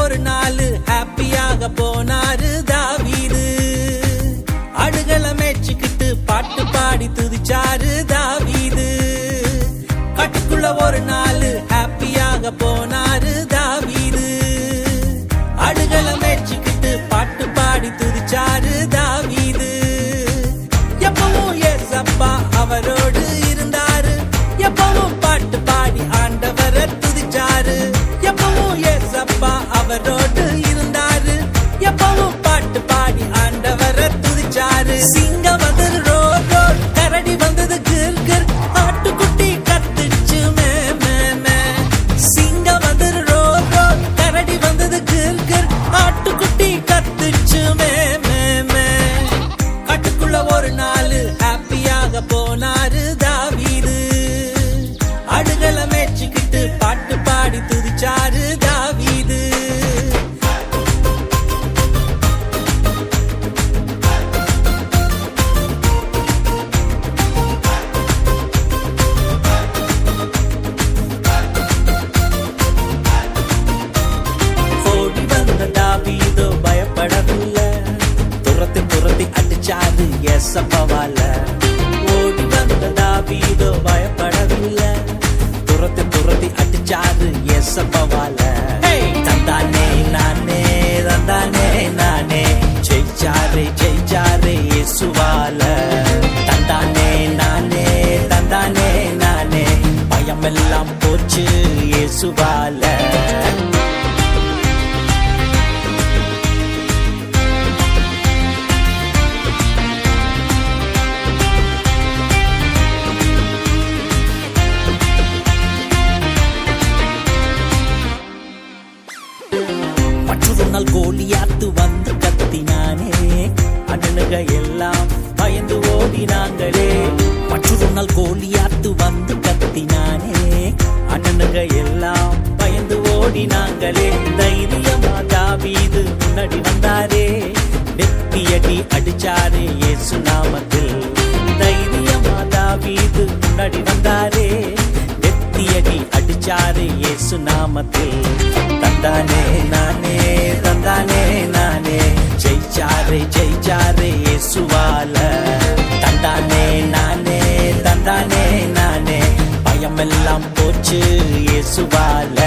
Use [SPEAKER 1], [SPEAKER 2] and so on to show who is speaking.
[SPEAKER 1] ஒரு நாள் ஹாப்பியாக போனாரு தாவீது. அடுகளை மேய்ச்சிக்கிட்டு பாட்டு பாடி துதிச்சாரு தாவீது. கட்டுக்குள்ள ஒரு நாள் ஹாப்பியாக போனாரு தாவீது. அடுகளை மேய்ச்சிக்கிட்டு பாட்டு பாடி துதிச்சாரு தாவீது. எப்பவும் ஏசப்பா அவரோடு இருந்தாரு. எப்பவும் பாட்டு பாடி ஆண்டவரை துதிச்சாரு. எப்பவும் ஏசப்பா அவரோடு இருந்தாரு. எப்பவும் பாட்டு பாடி ஆண்டவரை துதிச்சாரு. சிங்கம் வந்தது ரோர் ரோர், கரடி வந்தது கிர் கிர், ஆட்டுக்குட்டி கத்துச்சு மே மே மே. சிங்கம் வந்தது ரோர் ரோர், கரடி வந்தது கிர் கிர், ஆட்டுக்குட்டி கத்துச்சு மே மே மே. கட்டுக்குள்ள ஒரு நாள் ஹாப்பியாக போனாரு தாவீது. அடுகளை மேய்ச்சிக்கிட்டு பாட்டு பாடி துதிச்சாரு தாவீது. ஓடி வந்த தாவீதோ பயப்படவில்லை. துரத்தி துரத்தி அடிச்சாரு ஏசப்பாவால. ஓடி வந்த தாவீதோ பயப்படவில்லை. துரத்தி துரத்தி அடிச்சாரு ஏசப்பாவால. தந்தானே நானே தந்தானே நானே, ஜெயிச்சாரு ஜெயிச்சாரு இயேசுவால. தந்தானே நானே தந்தானே நானே, பயமெல்லாம் போச்சு இயேசுவால. மற்றொரு நாள் கோலியாத்து வந்து கத்தினானே. அண்ணனுங்க எல்லாம் பயந்து ஓடினாங்களே. மற்றொரு நாள் கோலியாத்து வந்து கத்தினானே. அண்ணனுங்க எல்லாம் பயந்து ஓடினாங்களே. தைரியமா தாவீது முன்னாடி வந்தாரே. வெற்றியடி அடிச்சாரே இயேசு நாமத்தில். தைரியமா தாவீது முன்னாடி வந்தாரே. வெற்றியடி அடிச்சாரே இயேசு நாமத்தில். தந்தானே நானே தந்தானே நானே, ஜெயிச்சாரே ஜெயிச்சாரே இயேசுவால. தந்தானே நானே தந்தானே நானே, பயமெல்லாம் போச்சு இயேசுவால.